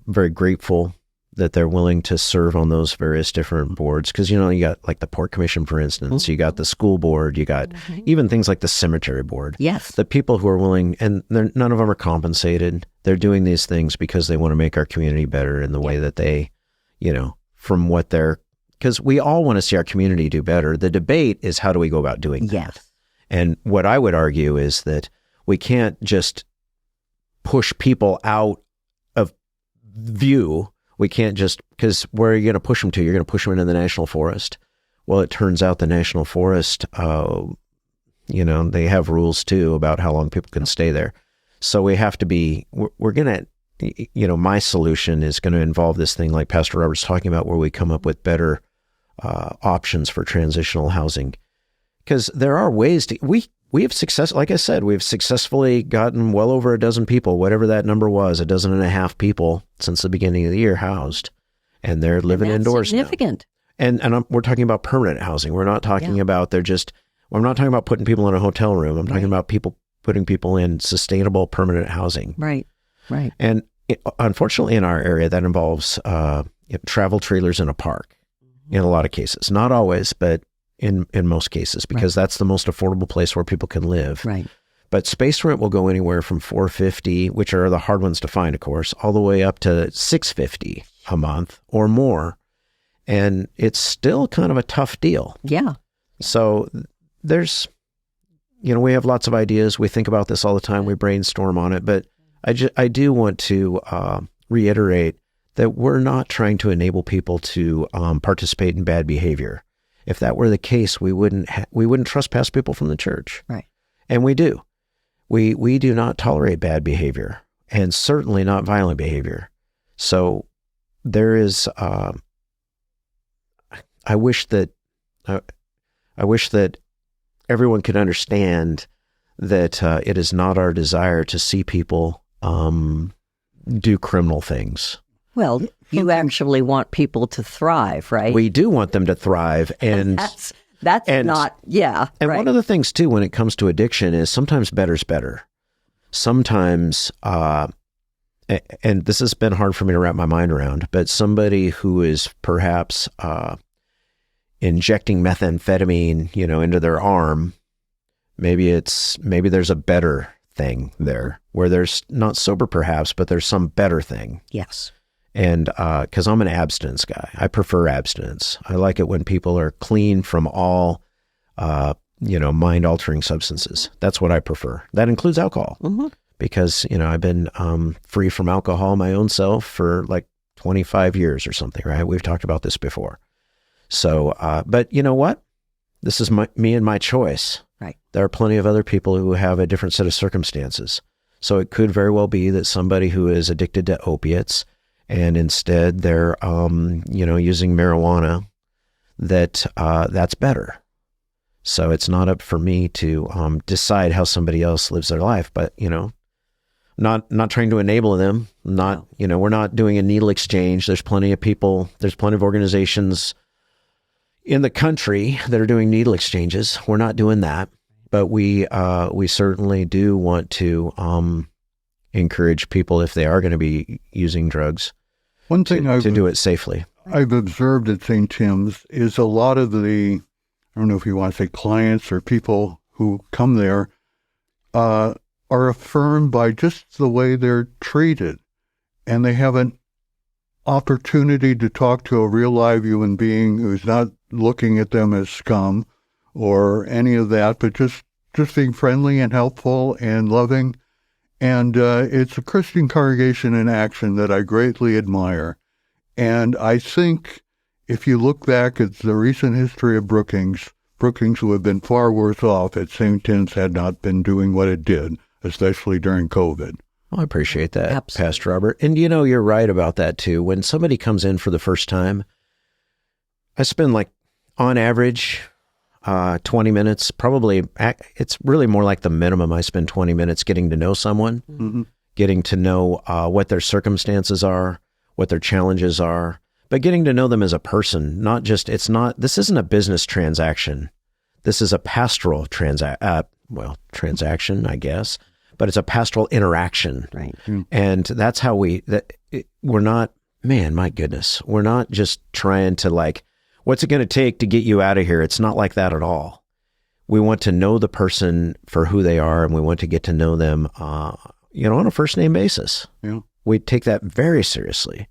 very grateful that they're willing to serve on those various different boards. Because, you got like the Port Commission, for instance, you got the school board, you got even things like the cemetery board.
Yes.
The people who are willing, and none of them are compensated. They're doing these things because they want to make our community better in the way that they, from what they're, because we all want to see our community do better. The debate is, how do we go about doing that?
Yes.
And what I would argue is that we can't just push people out of view. We can't just, because where are you going to push them to? You're going to push them into the national forest. Well, it turns out the national forest, they have rules too about how long people can stay there. So we have to be, we're going to, my solution is going to involve this thing like Pastor Robert's talking about, where we come up with better options for transitional housing. Because there are ways to, we have like I said, we've successfully gotten well over a dozen people, whatever that number was, 12 people since the beginning of the year housed, and they're living indoors
significant.
Now. And we're talking about permanent housing. We're not talking about I'm not talking about putting people in a hotel room. I'm talking about putting people in sustainable permanent housing.
Right.
And unfortunately in our area, that involves travel trailers in a park in a lot of cases. Not always, but in most cases, because that's the most affordable place where people can live.
Right.
But space rent will go anywhere from $450, which are the hard ones to find, of course, all the way up to $650 a month or more. And it's still kind of a tough deal.
Yeah.
So there's, we have lots of ideas. We think about this all the time. We brainstorm on it. But I do want to reiterate that we're not trying to enable people to participate in bad behavior. If that were the case, we wouldn't trespass people from the church.
Right.
And we do. We do not tolerate bad behavior, and certainly not violent behavior. So there is, I wish that everyone could understand that it is not our desire to see people do criminal things.
Well, you actually want people to thrive, right?
We do want them to thrive, and
that's not, yeah.
And
right.
One of the things too, when it comes to addiction, is sometimes better's better. Sometimes, and this has been hard for me to wrap my mind around, but somebody who is perhaps injecting methamphetamine, into their arm, maybe there's a better thing there, where there's not sober perhaps, but there's some better thing.
Yes.
And because I'm an abstinence guy, I prefer abstinence. I like it when people are clean from all, mind-altering substances. That's what I prefer. That includes alcohol, because I've been free from alcohol my own self for like 25 years or something. Right? We've talked about this before. So, but you know what? This is me and my choice.
Right.
There are plenty of other people who have a different set of circumstances. So it could very well be that somebody who is addicted to opiates, and instead they're, using marijuana, that's better. So it's not up for me to decide how somebody else lives their life, but, not trying to enable them, we're not doing a needle exchange. There's plenty of people, there's plenty of organizations in the country that are doing needle exchanges. We're not doing that, but we certainly do want to encourage people, if they are going to be using drugs,
one thing
to do it safely.
I've observed at St. Tim's is a lot of the, I don't know if you want to say clients or people who come there, are affirmed by just the way they're treated. And they have an opportunity to talk to a real live human being who's not looking at them as scum or any of that, but just being friendly and helpful and loving. And it's a Christian congregation in action that I greatly admire. And I think if you look back at the recent history of Brookings would have been far worse off if St. Tim's had not been doing what it did, especially during COVID.
Well, I appreciate that,
Absolutely.
Pastor Robert. And you're right about that too. When somebody comes in for the first time, I spend on average, 20 minutes, probably. It's really more like the minimum. I spend 20 minutes getting to know someone, getting to know what their circumstances are, what their challenges are, but getting to know them as a person, this isn't a business transaction. This is a pastoral transaction, I guess, but it's a pastoral interaction.
Right.
And that's how we're not, man, my goodness, we're not just trying to like, what's it going to take to get you out of here? It's not like that at all. We want to know the person for who they are, and we want to get to know them, on a first name basis.
Yeah.
We take that very seriously.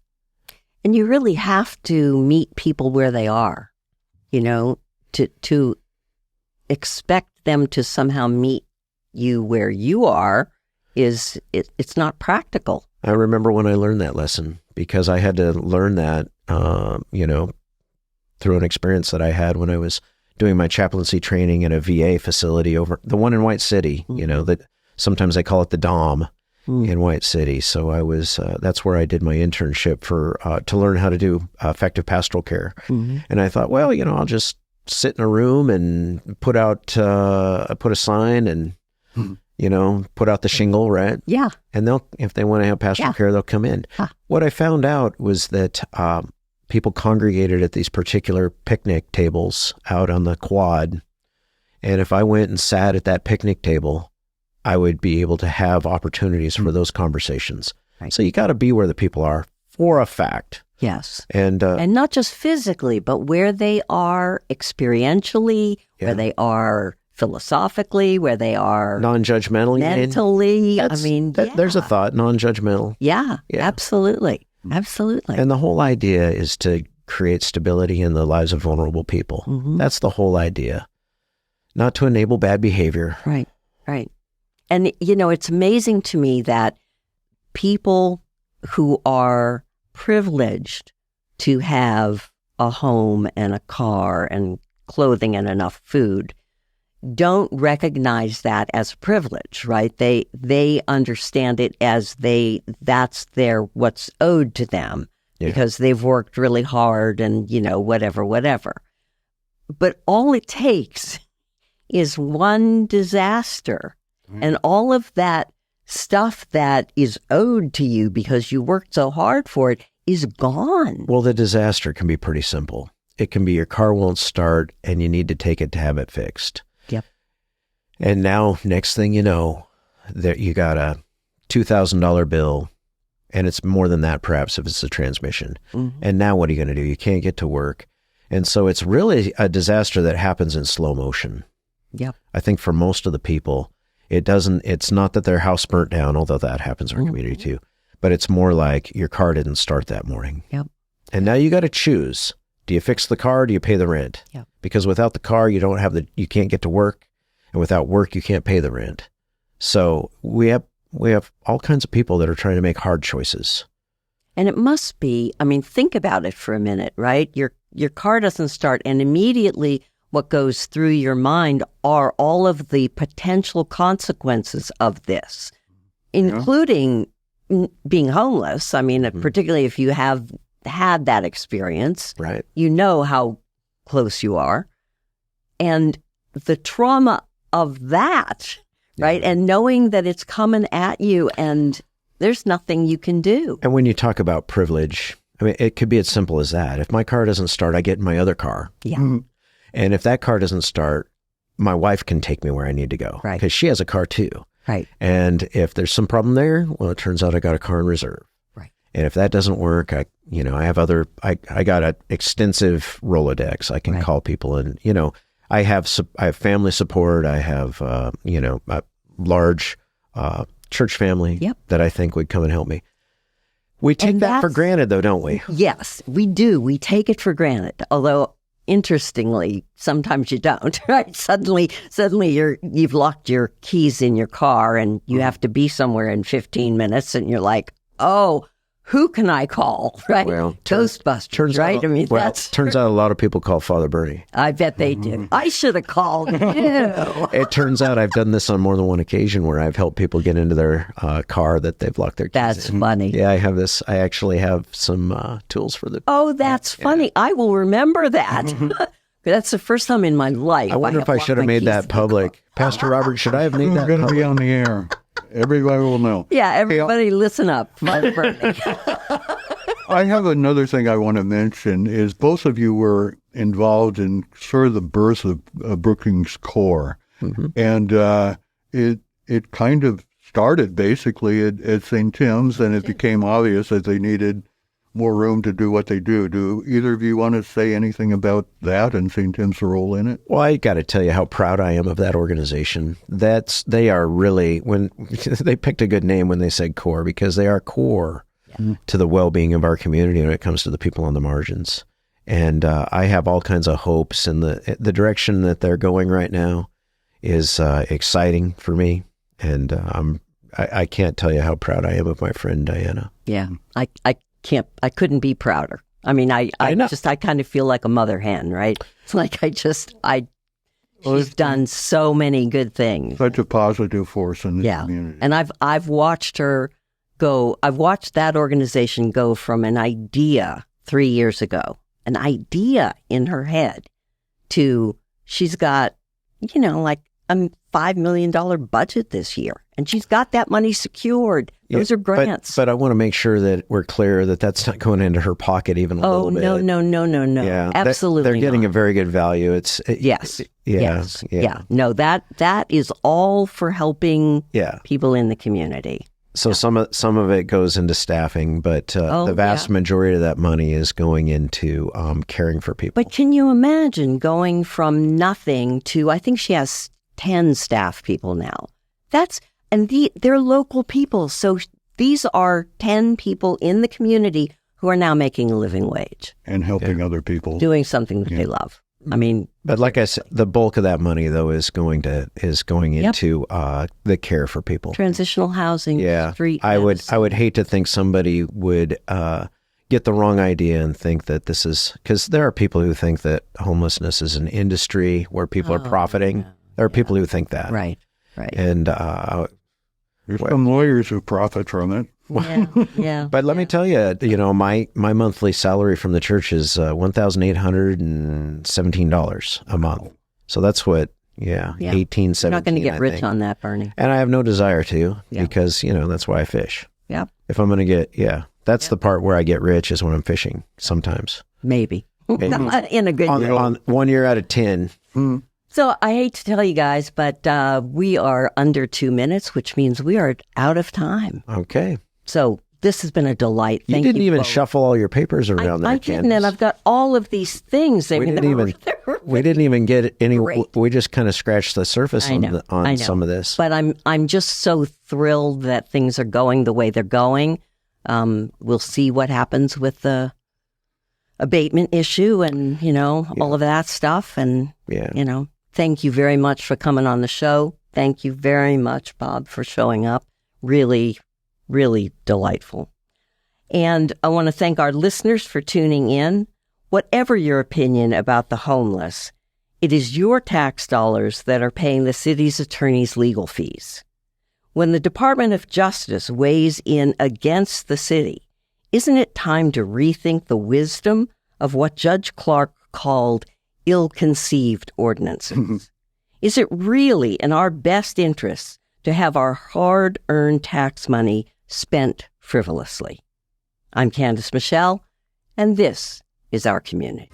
And you really have to meet people where they are, to expect them to somehow meet you where you are it's not practical.
I remember when I learned that lesson, because I had to learn that, through an experience that I had when I was doing my chaplaincy training in a VA facility over the one in White City, that sometimes they call it the Dom in White City. So I was, that's where I did my internship to learn how to do effective pastoral care. And I thought, well, I'll just sit in a room and put a sign and, put out the shingle, right?
Yeah.
And if they want to have pastoral care, they'll come in. Huh. What I found out was that, people congregated at these particular picnic tables out on the quad. And if I went and sat at that picnic table, I would be able to have opportunities for those conversations. Right. So you got to be where the people are for a fact.
Yes.
And
not just physically, but where they are experientially, where they are philosophically, where they are
non-judgmentally,
mentally.
There's a thought, non-judgmental.
Yeah, absolutely. Absolutely.
And the whole idea is to create stability in the lives of vulnerable people. That's the whole idea. Not to enable bad behavior.
Right, right. And, it's amazing to me that people who are privileged to have a home and a car and clothing and enough food don't recognize that as a privilege, right? They understand it as that's what's owed to them because they've worked really hard and, whatever. But all it takes is one disaster and all of that stuff that is owed to you because you worked so hard for it is gone.
Well, the disaster can be pretty simple. It can be your car won't start and you need to take it to have it fixed.
Yep.
And now, next thing you know, that you got a $2,000 bill, and it's more than that perhaps if it's the transmission. And now what are you going to do? You can't get to work. And so it's really a disaster that happens in slow motion.
Yep.
I think for most of the people, it's not that their house burnt down, although that happens in our community too, but it's more like your car didn't start that morning.
Yep.
And now you got to choose. Do you fix the car or do you pay the rent?
Yep.
Because without the car, you can't get to work. And without work, you can't pay the rent. So we have all kinds of people that are trying to make hard choices.
And it must be, think about it for a minute, right? Your car doesn't start, and immediately what goes through your mind are all of the potential consequences of this, including being homeless. Particularly if you have had that experience,
right?
You know how close you are. And the trauma of that, right? And knowing that it's coming at you and there's nothing you can do.
And when you talk about privilege, it could be as simple as that. If my car doesn't start, I get in my other car.
Yeah.
And if that car doesn't start, my wife can take me where I need to go.
Right.
Because she has a car too.
Right.
And if there's some problem there, well, it turns out I got a car in reserve.
Right.
And if that doesn't work, I got an extensive Rolodex. I can call people and, I have family support. I have, a large church family that I think would come and help me. We take that for granted, though, don't we?
Yes, we do. We take it for granted. Although, interestingly, sometimes you don't, right? Suddenly you've locked your keys in your car and you have to be somewhere in 15 minutes and you're like, oh, who can I call, right?
Well,
Ghostbusters, right?
Turns out a lot of people call Father Bernie.
I bet they did. I should have called you.
It turns out I've done this on more than one occasion where I've helped people get into their car that they've locked their keys
That's
in.
funny.
Yeah, I actually have some tools for the...
Oh, that's funny. I will remember that. That's the first time in my life.
I wonder if I should have made that public. Pastor Robert, should I have made that public?
We're going to be on the air. Everybody will know.
Yeah, everybody listen up. Father Bernie.
I have another thing I want to mention is both of you were involved in sort of the birth of Brookings Core. Mm-hmm. And it kind of started basically at St. Tim's, and it became obvious that they needed more room to do what they do. Do either of you want to say anything about that and St. Tim's role in it?
Well, I got to tell you how proud I am of that organization. They are really, when they picked a good name when they said core, because they are core to the well-being of our community when it comes to the people on the margins. And I have all kinds of hopes, and the direction that they're going right now is exciting for me. And I can't tell you how proud I am of my friend Diana.
Yeah, I couldn't be prouder. I mean, I kind of feel like a mother hen, right? It's like she's done so many good things.
Such a positive force in the community.
And I've watched her go. I've watched that organization go from an idea 3 years ago, an idea in her head, to she's got, like a $5 million budget this year, and she's got that money secured. Those are grants.
But I want to make sure that we're clear that that's not going into her pocket even a little bit.
Oh, no.
Yeah,
absolutely
they're getting
not.
a very good value.
Yes. No, that is all for helping people in the community.
So some of it goes into staffing, but the vast majority of that money is going into caring for people.
But can you imagine going from nothing to, I think she has 10 staff people now. They're local people. So these are 10 people in the community who are now making a living wage.
And helping other people.
Doing something that they love. I mean,
but like I said, the bulk of that money though is going into the care for people,
transitional housing, street.
I would hate to think somebody would get the wrong idea and think that this is, because there are people who think that homelessness is an industry where people are profiting. There are people who think that,
right,
and
there's some lawyers who profit from it.
But let me tell you, my monthly salary from the church is $1,817 a month. So that's what, 18, 17.
You're not going to get rich on that, Bernie.
And I have no desire to, because, that's why I fish.
Yeah.
If I'm going to get, that's the part where I get rich is when I'm fishing sometimes.
Maybe. In a good year.
On 1 year out of 10.
So I hate to tell you guys, but we are under 2 minutes, which means we are out of time.
Okay.
So this has been a delight. Thank
you.
You
didn't even shuffle all your papers around there,
I didn't, and I've got all of these things.
We didn't even get any. Great. We just kind of scratched the surface on some of this.
But I'm just so thrilled that things are going the way they're going. We'll see what happens with the abatement issue and all of that stuff. And thank you very much for coming on the show. Thank you very much, Bob, for showing up. Really, really delightful. And I want to thank our listeners for tuning in. Whatever your opinion about the homeless, it is your tax dollars that are paying the city's attorney's legal fees. When the Department of Justice weighs in against the city, isn't it time to rethink the wisdom of what Judge Clarke called ill-conceived ordinances? Is it really in our best interests to have our hard-earned tax money spent frivolously? I'm Candice Michel, and this is Our Community.